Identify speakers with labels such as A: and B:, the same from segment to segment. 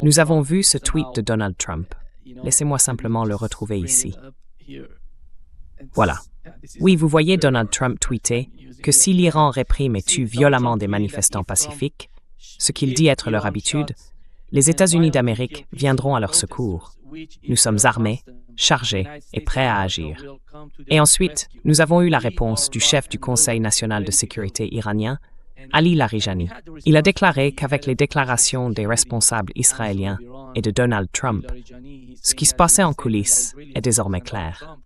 A: Nous avons vu ce tweet de Donald Trump. Laissez-moi simplement le retrouver ici. Voilà. Oui, vous voyez Donald Trump tweeter que si l'Iran réprime et tue violemment des manifestants pacifiques, ce qu'il dit être leur habitude, les États-Unis d'Amérique viendront à leur secours. Nous sommes armés, chargés et prêts à agir. Et ensuite, nous avons eu la réponse du chef du Conseil national de sécurité iranien, Ali Larijani. Il a déclaré qu'avec les déclarations des responsables israéliens et de Donald Trump, ce qui se passait en coulisses est désormais clair.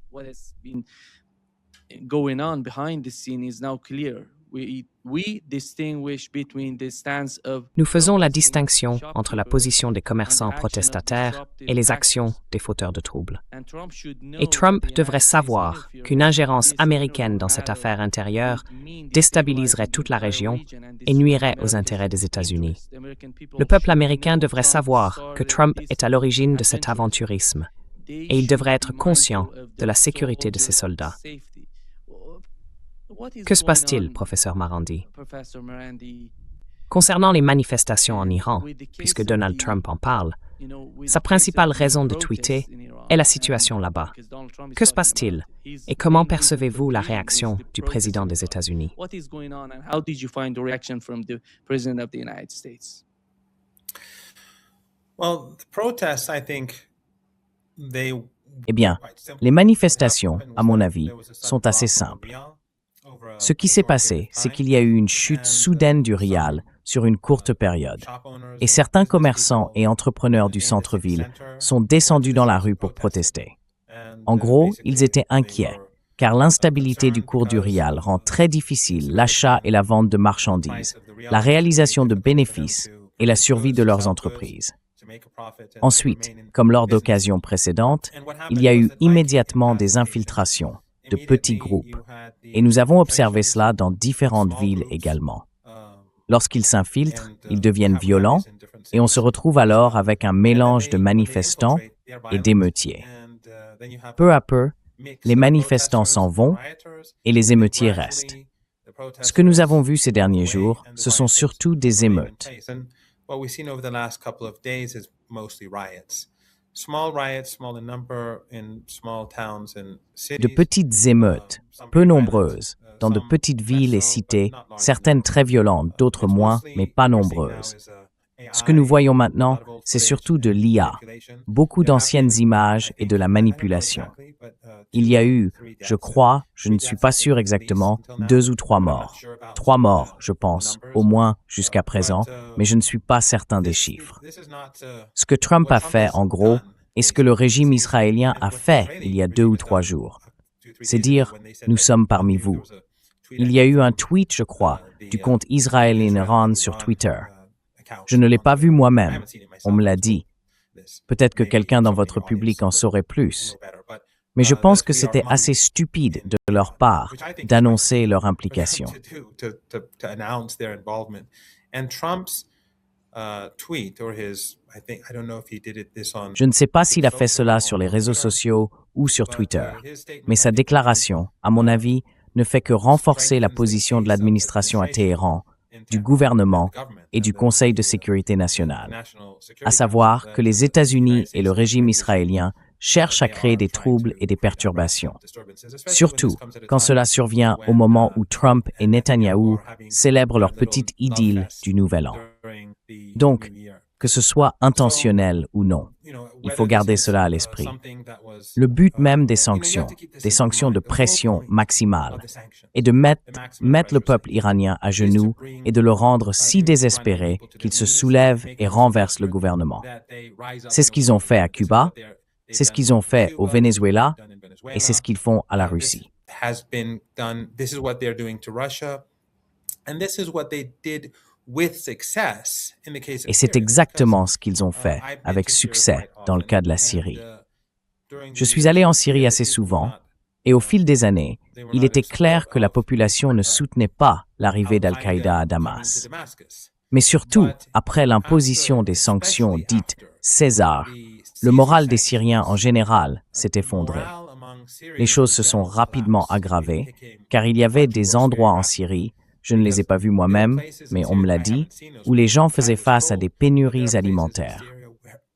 A: Nous faisons la distinction entre la position des commerçants protestataires et les actions des fauteurs de troubles. Et Trump devrait savoir qu'une ingérence américaine dans cette affaire intérieure déstabiliserait toute la région et nuirait aux intérêts des États-Unis. Le peuple américain devrait savoir que Trump est à l'origine de cet aventurisme et il devrait être conscient de la sécurité de ses soldats. Que se passe-t-il, professeur Marandi? Concernant les manifestations en Iran, puisque Donald Trump en parle, sa principale raison de tweeter est la situation là-bas. Que se passe-t-il et comment percevez-vous la réaction du président des États-Unis?
B: Eh bien, les manifestations, à mon avis, sont assez simples. Ce qui s'est passé, c'est qu'il y a eu une chute soudaine du rial sur une courte période. Et certains commerçants et entrepreneurs du centre-ville sont descendus dans la rue pour protester. En gros, ils étaient inquiets, car l'instabilité du cours du rial rend très difficile l'achat et la vente de marchandises, la réalisation de bénéfices et la survie de leurs entreprises. Ensuite, comme lors d'occasions précédentes, il y a eu immédiatement des infiltrations de petits groupes, et nous avons observé cela dans différentes villes également. Lorsqu'ils s'infiltrent, ils deviennent violents, et on se retrouve alors avec un mélange de manifestants et d'émeutiers. Peu à peu, les manifestants s'en vont et les émeutiers restent. Ce que nous avons vu ces derniers jours, ce sont surtout des émeutes. De petites émeutes, peu nombreuses, dans de petites villes et cités, certaines très violentes, d'autres moins, mais pas nombreuses. Ce que nous voyons maintenant, c'est surtout de l'IA, beaucoup d'anciennes images et de la manipulation. Il y a eu, je crois, je ne suis pas sûr exactement, 2 ou 3 morts. 3 morts, je pense, au moins jusqu'à présent, mais je ne suis pas certain des chiffres. Ce que Trump a fait, en gros, et ce que le régime israélien a fait il y a 2 ou 3 jours, c'est dire « nous sommes parmi vous ». Il y a eu un tweet, je crois, du compte Israel in Iran sur Twitter. Je ne l'ai pas vu moi-même, on me l'a dit. Peut-être que quelqu'un dans votre public en saurait plus. Mais je pense que c'était assez stupide de leur part d'annoncer leur implication. Je ne sais pas s'il a fait cela sur les réseaux sociaux ou sur Twitter, mais sa déclaration, à mon avis, ne fait que renforcer la position de l'administration à Téhéran, du gouvernement et du Conseil de sécurité nationale, à savoir que les États-Unis et le régime israélien cherchent à créer des troubles et des perturbations, surtout quand cela survient au moment où Trump et Netanyahou célèbrent leur petite idylle du Nouvel An. Donc, que ce soit intentionnel ou non, il faut garder cela à l'esprit. Le but même des sanctions de pression maximale, est de mettre le peuple iranien à genoux et de le rendre si désespéré qu'il se soulève et renverse le gouvernement. C'est ce qu'ils ont fait à Cuba, c'est ce qu'ils ont fait au Venezuela et c'est ce qu'ils font à la Russie. Et c'est exactement ce qu'ils ont fait avec succès dans le cas de la Syrie. Je suis allé en Syrie assez souvent et au fil des années, il était clair que la population ne soutenait pas l'arrivée d'Al-Qaïda à Damas. Mais surtout, après l'imposition des sanctions dites César, le moral des Syriens en général s'est effondré. Les choses se sont rapidement aggravées, car il y avait des endroits en Syrie je ne les ai pas vus moi-même, mais on me l'a dit, où les gens faisaient face à des pénuries alimentaires.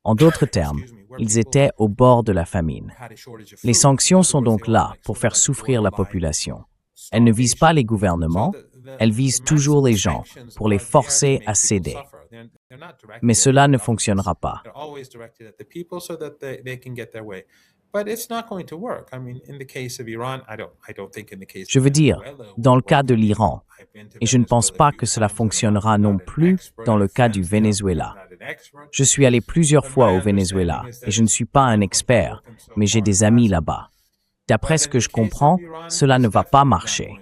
B: En d'autres termes, ils étaient au bord de la famine. Les sanctions sont donc là pour faire souffrir la population. Elles ne visent pas les gouvernements, elles visent toujours les gens pour les forcer à céder. Mais cela ne fonctionnera pas. Je veux dire, dans le cas de l'Iran, et je ne pense pas que cela fonctionnera non plus dans le cas du Venezuela. Je suis allé plusieurs fois au Venezuela et je ne suis pas un expert, mais j'ai des amis là-bas. D'après ce que je comprends, cela ne va pas marcher.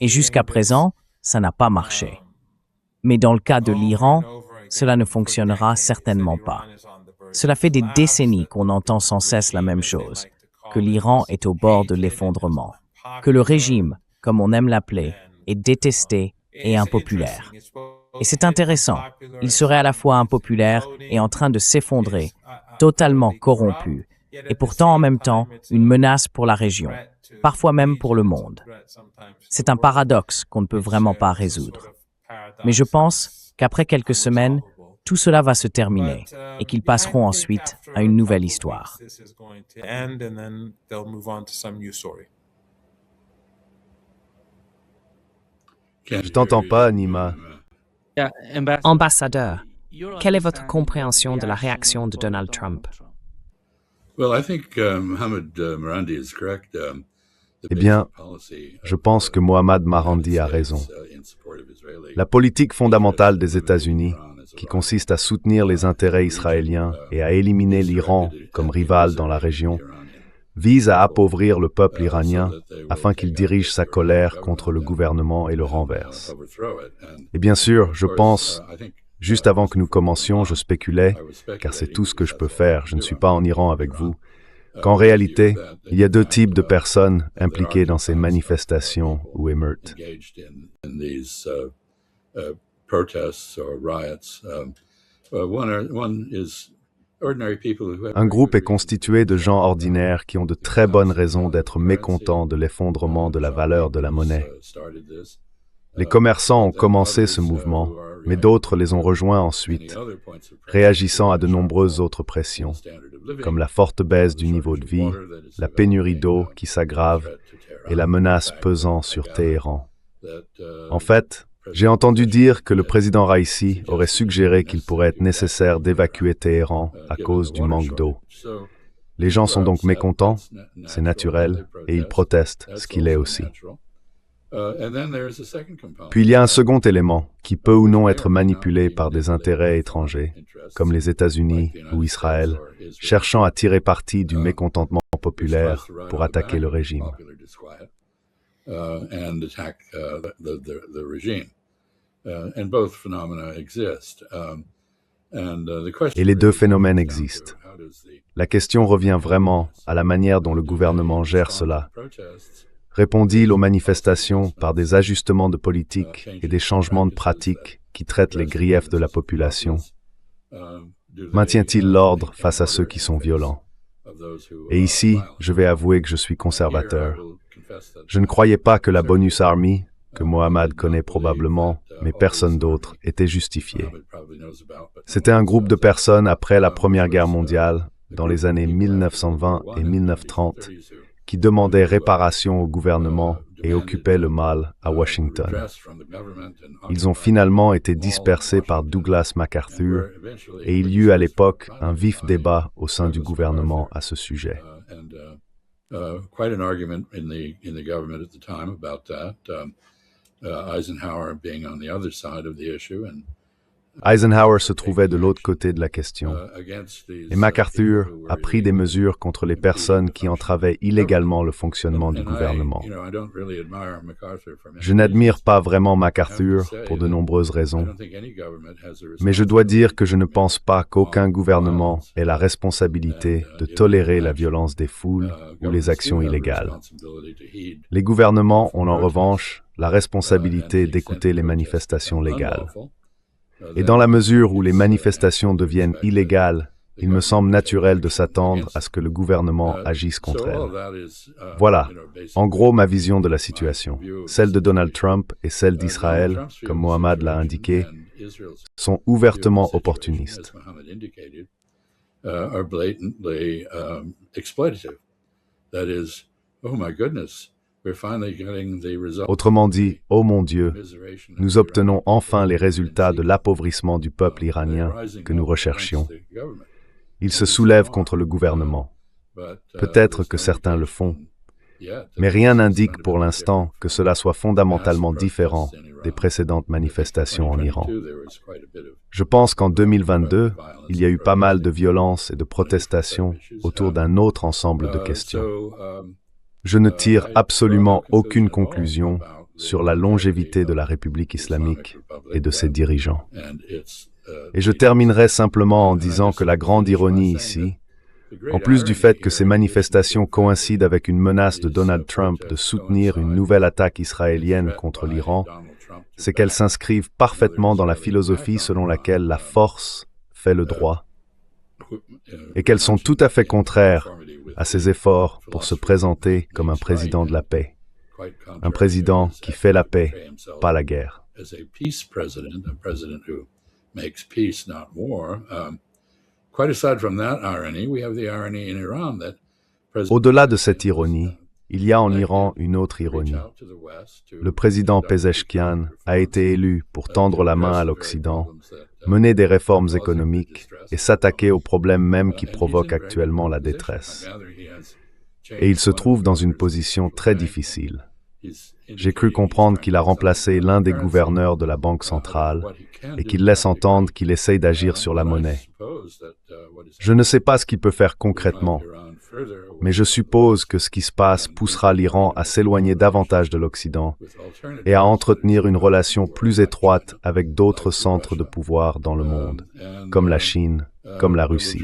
B: Et jusqu'à présent, ça n'a pas marché. Mais dans le cas de l'Iran, cela ne fonctionnera certainement pas. Cela fait des décennies qu'on entend sans cesse la même chose, que l'Iran est au bord de l'effondrement, que le régime, comme on aime l'appeler, est détesté et impopulaire. Et c'est intéressant, il serait à la fois impopulaire et en train de s'effondrer, totalement corrompu, et pourtant en même temps une menace pour la région, parfois même pour le monde. C'est un paradoxe qu'on ne peut vraiment pas résoudre. Mais je pense qu'après quelques semaines, tout cela va se terminer et qu'ils passeront ensuite à une nouvelle histoire.
C: Je t'entends pas, Nima.
A: Ambassadeur, quelle est votre compréhension de la réaction de Donald Trump?
C: Eh bien, je pense que Mohammad Marandi a raison. La politique fondamentale des États-Unis, qui consiste à soutenir les intérêts israéliens et à éliminer l'Iran comme rival dans la région, vise à appauvrir le peuple iranien afin qu'il dirige sa colère contre le gouvernement et le renverse. Et bien sûr, je pense, juste avant que nous commencions, je spéculais, car c'est tout ce que je peux faire, je ne suis pas en Iran avec vous, qu'en réalité, il y a deux types de personnes impliquées dans ces manifestations ou émeutes. Un groupe est constitué de gens ordinaires qui ont de très bonnes raisons d'être mécontents de l'effondrement de la valeur de la monnaie. Les commerçants ont commencé ce mouvement, mais d'autres les ont rejoints ensuite, réagissant à de nombreuses autres pressions, comme la forte baisse du niveau de vie, la pénurie d'eau qui s'aggrave et la menace pesant sur Téhéran. En fait, j'ai entendu dire que le président Raïssi aurait suggéré qu'il pourrait être nécessaire d'évacuer Téhéran à cause du manque d'eau. Les gens sont donc mécontents, c'est naturel, et ils protestent, ce qu'il est aussi. Puis il y a un second élément qui peut ou non être manipulé par des intérêts étrangers, comme les États-Unis ou Israël, cherchant à tirer parti du mécontentement populaire pour attaquer le régime. Et les deux phénomènes existent. La question revient vraiment à la manière dont le gouvernement gère cela. Répond-il aux manifestations par des ajustements de politique et des changements de pratiques qui traitent les griefs de la population? Maintient-il l'ordre face à ceux qui sont violents? Et ici, je vais avouer que je suis conservateur. Je ne croyais pas que la Bonus Army, que Mohammad connaît probablement, mais personne d'autre, était justifiée. C'était un groupe de personnes après la Première Guerre mondiale, dans les années 1920 et 1930, qui demandaient réparation au gouvernement et occupaient le mal à Washington. Ils ont finalement été dispersés par Douglas MacArthur et il y eut à l'époque un vif débat au sein du gouvernement à ce sujet. Eisenhower se trouvait de l'autre côté de la question, et MacArthur a pris des mesures contre les personnes qui entravaient illégalement le fonctionnement du gouvernement. Je n'admire pas vraiment MacArthur pour de nombreuses raisons, mais je dois dire que je ne pense pas qu'aucun gouvernement ait la responsabilité de tolérer la violence des foules ou les actions illégales. Les gouvernements ont en revanche la responsabilité d'écouter les manifestations légales. Et dans la mesure où les manifestations deviennent illégales il me semble naturel de s'attendre à ce que le gouvernement agisse contre elle. Voilà, en gros, ma vision de la situation. Celle de Donald Trump et celle d'Israël, comme Mohammad l'a indiqué, sont ouvertement opportunistes. Autrement dit, oh mon Dieu, nous obtenons enfin les résultats de l'appauvrissement du peuple iranien que nous recherchions. Ils se soulèvent contre le gouvernement. Peut-être que certains le font, mais rien n'indique pour l'instant que cela soit fondamentalement différent des précédentes manifestations en Iran. Je pense qu'en 2022, il y a eu pas mal de violences et de protestations autour d'un autre ensemble de questions. Je ne tire absolument aucune conclusion sur la longévité de la République islamique et de ses dirigeants. Et je terminerai simplement en disant que la grande ironie ici, en plus du fait que ces manifestations coïncident avec une menace de Donald Trump de soutenir une nouvelle attaque israélienne contre l'Iran, c'est qu'elles s'inscrivent parfaitement dans la philosophie selon laquelle la force fait le droit, et qu'elles sont tout à fait contraires à ses efforts pour se présenter comme un président de la paix, un président qui fait la paix, pas la guerre. Au-delà de cette ironie, il y a en Iran une autre ironie. Le président Pezeshkian a été élu pour tendre la main à l'Occident, mener des réformes économiques et s'attaquer aux problèmes mêmes qui provoquent actuellement la détresse. Et il se trouve dans une position très difficile. J'ai cru comprendre qu'il a remplacé l'un des gouverneurs de la Banque centrale et qu'il laisse entendre qu'il essaye d'agir sur la monnaie. Je ne sais pas ce qu'il peut faire concrètement, mais je suppose que ce qui se passe poussera l'Iran à s'éloigner davantage de l'Occident et à entretenir une relation plus étroite avec d'autres centres de pouvoir dans le monde, comme la Chine, comme la Russie.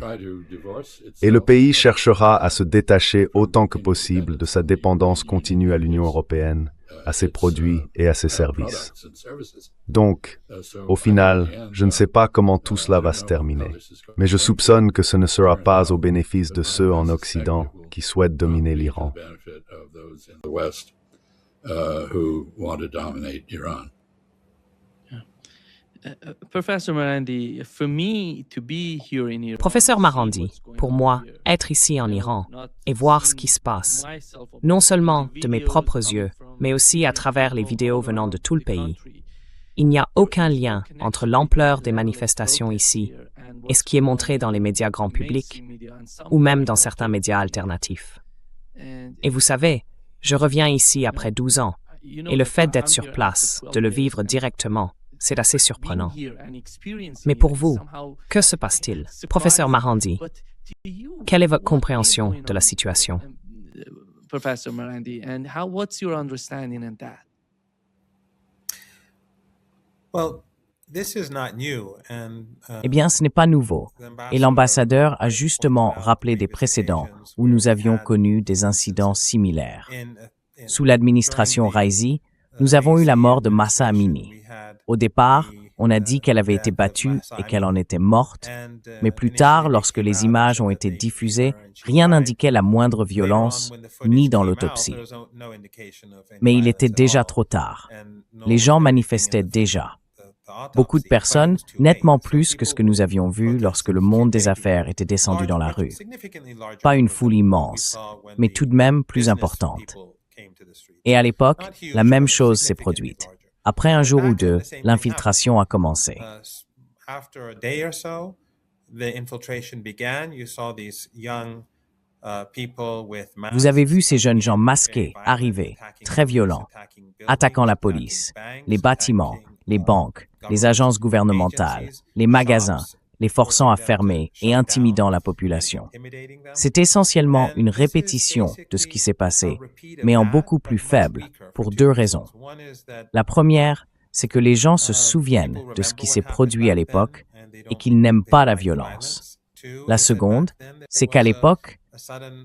C: Et le pays cherchera à se détacher autant que possible de sa dépendance continue à l'Union européenne, à ses produits et à ses services. Donc, au final, je ne sais pas comment tout cela va se terminer, mais je soupçonne que ce ne sera pas au bénéfice de ceux en Occident qui souhaitent dominer l'Iran.
A: Professeur Marandi, pour moi, être ici en Iran et voir ce qui se passe, non seulement de mes propres yeux, mais aussi à travers les vidéos venant de tout le pays, il n'y a aucun lien entre l'ampleur des manifestations ici et ce qui est montré dans les médias grand public ou même dans certains médias alternatifs. Et vous savez, je reviens ici après 12 ans et le fait d'être sur place, de le vivre directement, c'est assez surprenant. Mais pour vous, que se passe-t-il? Professeur Marandi, quelle est votre compréhension de la situation?
D: Professor Marandi, and what's your understanding in that?
B: Eh bien, ce n'est pas nouveau. Et l'ambassadeur a justement rappelé des précédents où nous avions connu des incidents similaires. Sous l'administration Raisi, nous avons eu la mort de Mahsa Amini. Au départ, on a dit qu'elle avait été battue et qu'elle en était morte, mais plus tard, lorsque les images ont été diffusées, rien n'indiquait la moindre violence, ni dans l'autopsie. Mais il était déjà trop tard. Les gens manifestaient déjà. Beaucoup de personnes, nettement plus que ce que nous avions vu lorsque le monde des affaires était descendu dans la rue. Pas une foule immense, mais tout de même plus importante. Et à l'époque, la même chose s'est produite. Après un jour ou deux, l'infiltration a commencé. Vous avez vu ces jeunes gens masqués arriver, très violents, attaquant la police, les bâtiments, les banques, les agences gouvernementales, les magasins, les forçant à fermer et intimidant la population. C'est essentiellement une répétition de ce qui s'est passé, mais en beaucoup plus faible, pour deux raisons. La première, c'est que les gens se souviennent de ce qui s'est produit à l'époque et qu'ils n'aiment pas la violence. La seconde, c'est qu'à l'époque,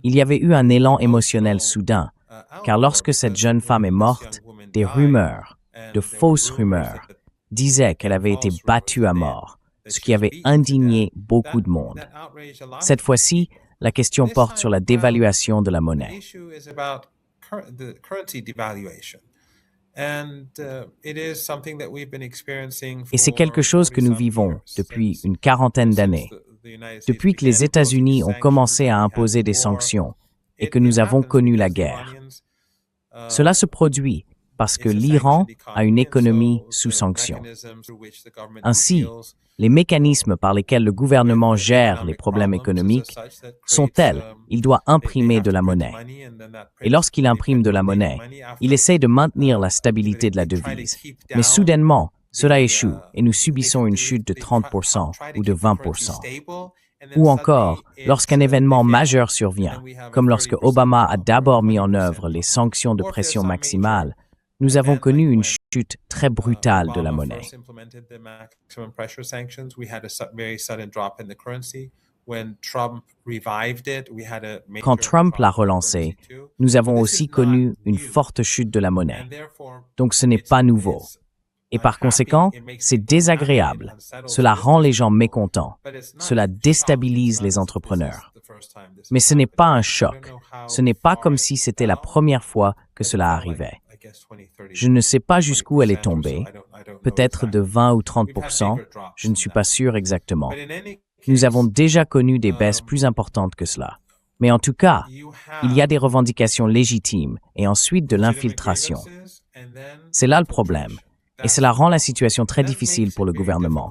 B: il y avait eu un élan émotionnel soudain, car lorsque cette jeune femme est morte, des rumeurs, de fausses rumeurs, disaient qu'elle avait été battue à mort, ce qui avait indigné beaucoup de monde. Cette fois-ci, la question porte sur la dévaluation de la monnaie. Et c'est quelque chose que nous vivons depuis une quarantaine d'années. Depuis que les États-Unis ont commencé à imposer des sanctions et que nous avons connu la guerre. Cela se produit parce que l'Iran a une économie sous sanctions. Ainsi, les mécanismes par lesquels le gouvernement gère les problèmes économiques sont tels, il doit imprimer de la monnaie. Et lorsqu'il imprime de la monnaie, il essaie de maintenir la stabilité de la devise. Mais soudainement, cela échoue et nous subissons une chute de 30% ou de 20%. Ou encore, lorsqu'un événement majeur survient, comme lorsque Obama a d'abord mis en œuvre les sanctions de pression maximale, nous avons connu une chute très brutale de la monnaie. Quand Trump l'a relancé, nous avons aussi connu une forte chute de la monnaie. Donc ce n'est pas nouveau. Et par conséquent, c'est désagréable. Cela rend les gens mécontents. Cela déstabilise les entrepreneurs. Mais ce n'est pas un choc. Ce n'est pas comme si c'était la première fois que cela arrivait. Je ne sais pas jusqu'où elle est tombée, peut-être de 20 ou 30%, je ne suis pas sûr exactement. Nous avons déjà connu des baisses plus importantes que cela. Mais en tout cas, il y a des revendications légitimes et ensuite de l'infiltration. C'est là le problème, et cela rend la situation très difficile pour le gouvernement.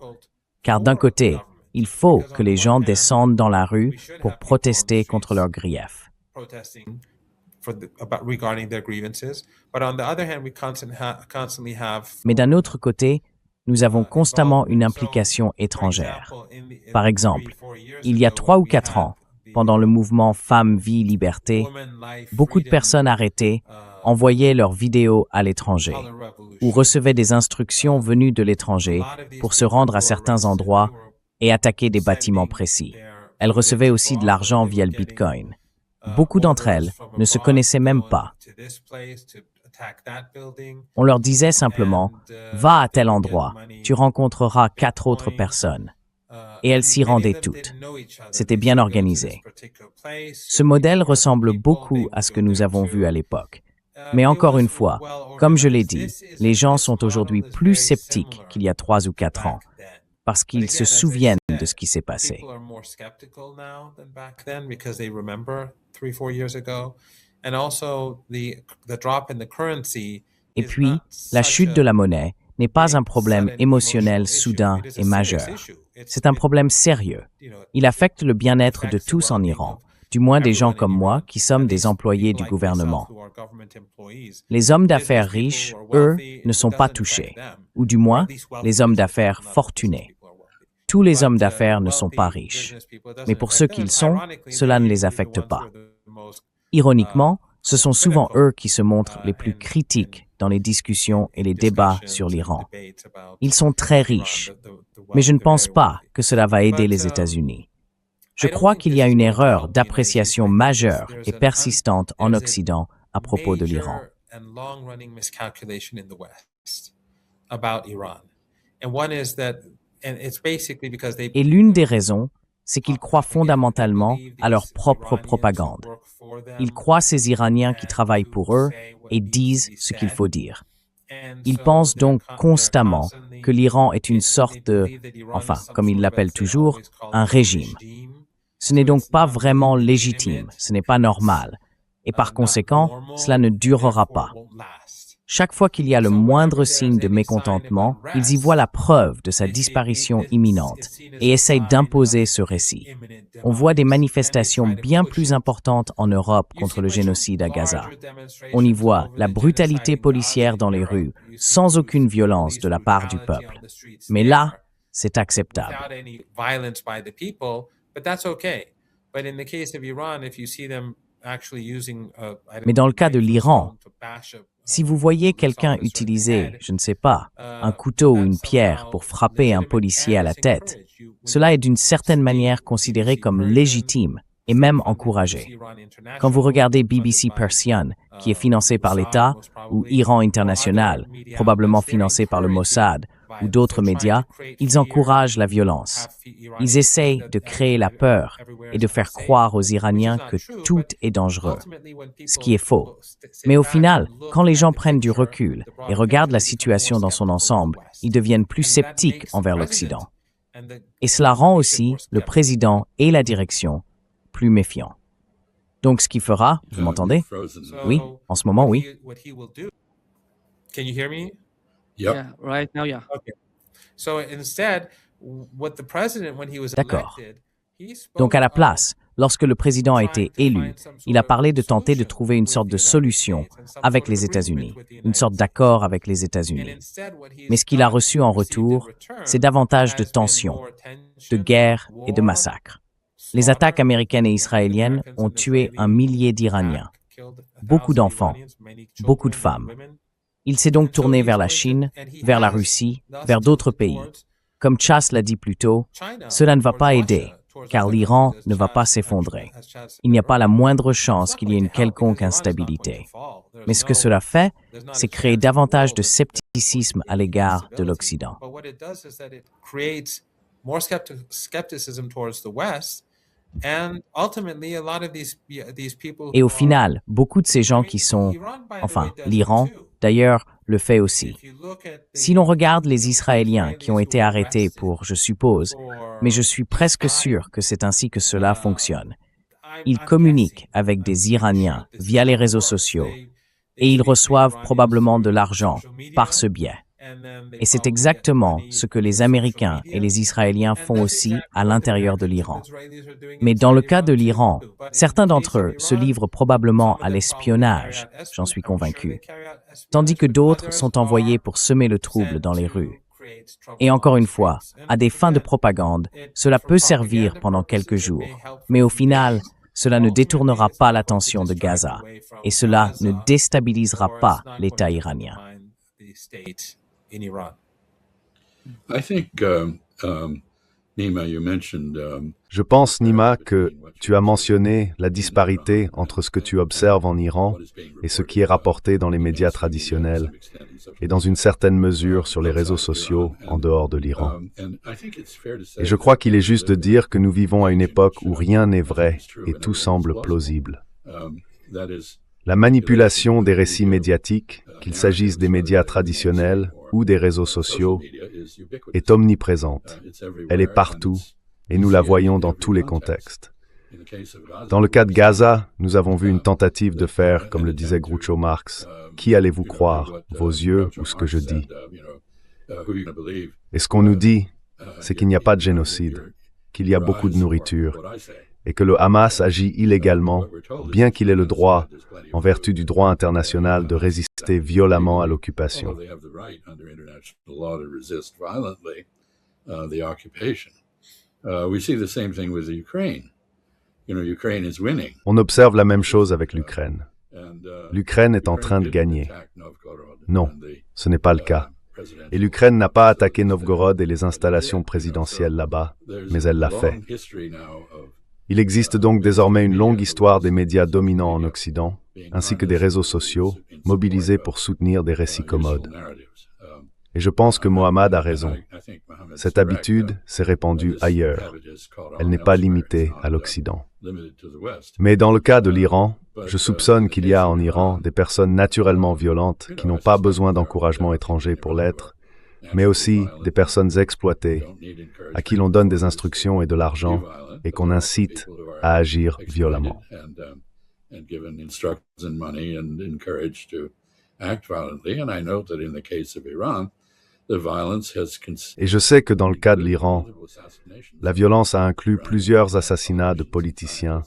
B: Car d'un côté, il faut que les gens descendent dans la rue pour protester contre leurs griefs. Mais d'un autre côté, nous avons constamment une implication étrangère. Par exemple, il y a 3 ou 4 ans, pendant le mouvement Femmes, Vie, Liberté, beaucoup de personnes arrêtées envoyaient leurs vidéos à l'étranger ou recevaient des instructions venues de l'étranger pour se rendre à certains endroits et attaquer des bâtiments précis. Elles recevaient aussi de l'argent via le Bitcoin. Beaucoup d'entre elles ne se connaissaient même pas. On leur disait simplement « Va à tel endroit, tu rencontreras 4 autres personnes. » Et elles s'y rendaient toutes. C'était bien organisé. Ce modèle ressemble beaucoup à ce que nous avons vu à l'époque. Mais encore une fois, comme je l'ai dit, les gens sont aujourd'hui plus sceptiques qu'il y a 3 ou 4 ans, parce qu'ils se souviennent de ce qui s'est passé. Et puis, la chute de la monnaie n'est pas un problème émotionnel soudain et majeur. C'est un problème sérieux. Il affecte le bien-être de tous en Iran, du moins des gens comme moi qui sommes des employés du gouvernement. Les hommes d'affaires riches, eux, ne sont pas touchés, ou du moins les hommes d'affaires fortunés. Tous les hommes d'affaires ne sont pas riches, mais pour ceux qu'ils sont, cela ne les affecte pas. Ironiquement, ce sont souvent eux qui se montrent les plus critiques dans les discussions et les débats sur l'Iran. Ils sont très riches, mais je ne pense pas que cela va aider les États-Unis. Je crois qu'il y a une erreur d'appréciation majeure et persistante en Occident à propos de l'Iran. Et l'une des raisons, c'est qu'ils croient fondamentalement à leur propre propagande. Ils croient ces Iraniens qui travaillent pour eux et disent ce qu'il faut dire. Ils pensent donc constamment que l'Iran est une sorte de, enfin, comme ils l'appellent toujours, un régime. Ce n'est donc pas vraiment légitime, ce n'est pas normal, et par conséquent, cela ne durera pas. Chaque fois qu'il y a le moindre signe de mécontentement, ils y voient la preuve de sa disparition imminente et essayent d'imposer ce récit. On voit des manifestations bien plus importantes en Europe contre le génocide à Gaza. On y voit la brutalité policière dans les rues, sans aucune violence de la part du peuple. Mais là, c'est acceptable. Mais dans le cas de l'Iran, si vous voyez quelqu'un utiliser, je ne sais pas, un couteau ou une pierre pour frapper un policier à la tête, cela est d'une certaine manière considéré comme légitime et même encouragé. Quand vous regardez BBC Persian, qui est financé par l'État, ou Iran International, probablement financé par le Mossad, ou d'autres médias, ils encouragent la violence. Ils essayent de créer la peur et de faire croire aux Iraniens que tout est dangereux, ce qui est faux. Mais au final, quand les gens prennent du recul et regardent la situation dans son ensemble, ils deviennent plus sceptiques envers l'Occident. Et cela rend aussi le président et la direction plus méfiants. Donc ce qu'il fera, vous m'entendez? Oui, en ce moment, oui.
E: Can you hear me?
D: Yeah, right now, yeah.
E: Okay. So instead, what the president, when he was
B: D'accord.
E: elected, he spoke
B: Donc à la
E: of
B: place, lorsque le président a été élu, il a parlé de tenter de trouver une sorte de solution avec les États-Unis, une sorte d'accord avec les États-Unis. Mais ce qu'il a reçu en retour, c'est davantage de tensions, de guerres et de massacres. Les attaques américaines et israéliennes ont tué 1 millier d'Iraniens, beaucoup d'enfants, beaucoup de femmes. Il s'est donc tourné vers la Chine, vers la Russie, vers d'autres pays. Comme Chas l'a dit plus tôt, cela ne va pas aider, car l'Iran ne va pas s'effondrer. Il n'y a pas la moindre chance qu'il y ait une quelconque instabilité. Mais ce que cela fait, c'est créer davantage de scepticisme à l'égard de l'Occident. Et au final, beaucoup de ces gens qui sont, l'Iran, d'ailleurs, le fait aussi. Si l'on regarde les Israéliens qui ont été arrêtés pour, je suppose, mais je suis presque sûr que c'est ainsi que cela fonctionne. Ils communiquent avec des Iraniens via les réseaux sociaux et ils reçoivent probablement de l'argent par ce biais. Et c'est exactement ce que les Américains et les Israéliens font aussi à l'intérieur de l'Iran. Mais dans le cas de l'Iran, certains d'entre eux se livrent probablement à l'espionnage, j'en suis convaincu, tandis que d'autres sont envoyés pour semer le trouble dans les rues. Et encore une fois, à des fins de propagande, cela peut servir pendant quelques jours, mais au final, cela ne détournera pas l'attention de Gaza, et cela ne déstabilisera pas l'État iranien.
C: Je pense, Nima, que tu as mentionné la disparité entre ce que tu observes en Iran et ce qui est rapporté dans les médias traditionnels et dans une certaine mesure sur les réseaux sociaux en dehors de l'Iran. Et je crois qu'il est juste de dire que nous vivons à une époque où rien n'est vrai et tout semble plausible. La manipulation des récits médiatiques, qu'il s'agisse des médias traditionnels ou des réseaux sociaux, est omniprésente. Elle est partout et nous la voyons dans tous les contextes. Dans le cas de Gaza, nous avons vu une tentative de faire, comme le disait Groucho Marx, « Qui allez-vous croire, vos yeux ou ce que je dis ?» Et ce qu'on nous dit, c'est qu'il n'y a pas de génocide, qu'il y a beaucoup de nourriture, et que le Hamas agit illégalement, bien qu'il ait le droit, en vertu du droit international, de résister violemment à l'occupation. On observe la même chose avec l'Ukraine. L'Ukraine est en train de gagner. Non, ce n'est pas le cas. Et l'Ukraine n'a pas attaqué Novgorod et les installations présidentielles là-bas, mais elle l'a fait. Il existe donc désormais une longue histoire des médias dominants en Occident, ainsi que des réseaux sociaux, mobilisés pour soutenir des récits commodes. Et je pense que Mohammad a raison. Cette habitude s'est répandue ailleurs. Elle n'est pas limitée à l'Occident. Mais dans le cas de l'Iran, je soupçonne qu'il y a en Iran des personnes naturellement violentes qui n'ont pas besoin d'encouragement étranger pour l'être, mais aussi des personnes exploitées, à qui l'on donne des instructions et de l'argent, et qu'on incite à agir violemment. Et je sais que dans le cas de l'Iran, la violence a inclus plusieurs assassinats de politiciens,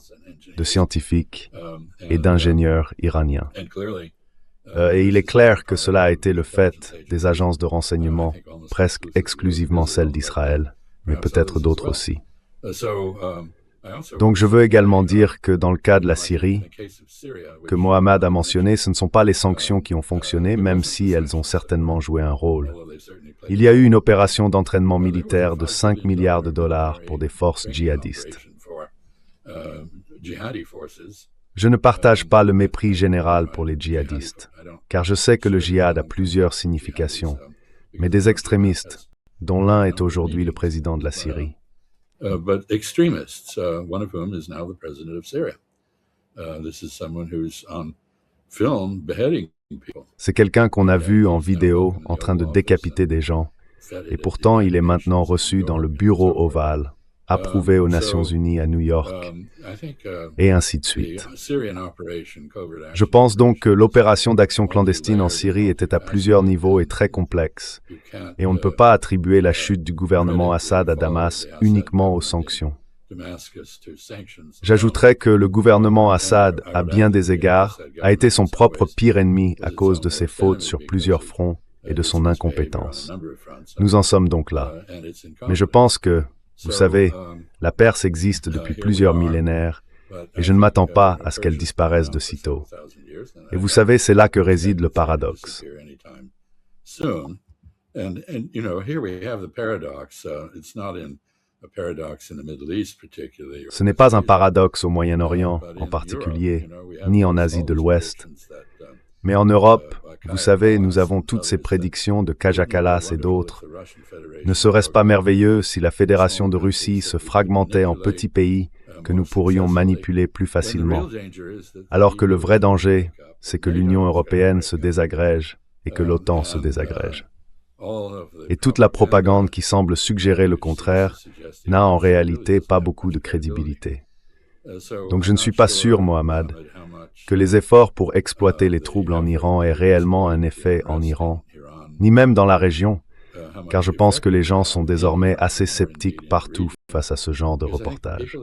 C: de scientifiques et d'ingénieurs iraniens. Et il est clair que cela a été le fait des agences de renseignement, presque exclusivement celles d'Israël, mais peut-être d'autres aussi. Donc je veux également dire que dans le cas de la Syrie, que Mohammad a mentionné, ce ne sont pas les sanctions qui ont fonctionné, même si elles ont certainement joué un rôle. Il y a eu une opération d'entraînement militaire de 5 milliards de dollars pour des forces djihadistes. Je ne partage pas le mépris général pour les djihadistes, car je sais que le djihad a plusieurs significations, mais des extrémistes, dont l'un est aujourd'hui le président de la Syrie.
F: But extremists, one of whom is now the president of Syria. This is someone who's on film beheading people.
C: C'est quelqu'un qu'on a vu en vidéo en train de décapiter des gens, et pourtant il est maintenant reçu dans le bureau ovale, approuvé aux Nations Unies à New York, et ainsi de suite. Je pense donc que l'opération d'action clandestine en Syrie était à plusieurs niveaux et très complexe, et on ne peut pas attribuer la chute du gouvernement Assad à Damas uniquement aux sanctions. J'ajouterais que le gouvernement Assad, à bien des égards, a été son propre pire ennemi à cause de ses fautes sur plusieurs fronts et de son incompétence. Nous en sommes donc là. Mais je pense que, vous savez, la Perse existe depuis plusieurs millénaires, et je ne m'attends pas à ce qu'elle disparaisse de sitôt. Et vous savez, c'est là que réside le paradoxe. Ce n'est pas un paradoxe au Moyen-Orient en particulier, ni en Asie de l'Ouest. Mais en Europe, vous savez, nous avons toutes ces prédictions de Kaja Kallas et d'autres. Ne serait-ce pas merveilleux si la Fédération de Russie se fragmentait en petits pays que nous pourrions manipuler plus facilement, alors que le vrai danger, c'est que l'Union européenne se désagrège et que l'OTAN se désagrège. Et toute la propagande qui semble suggérer le contraire n'a en réalité pas beaucoup de crédibilité. Donc je ne suis pas sûr, Mohammad, que les efforts pour exploiter les troubles en Iran aient réellement un effet en Iran, ni même dans la région, car je pense que les gens sont désormais assez sceptiques partout face à ce genre de reportage.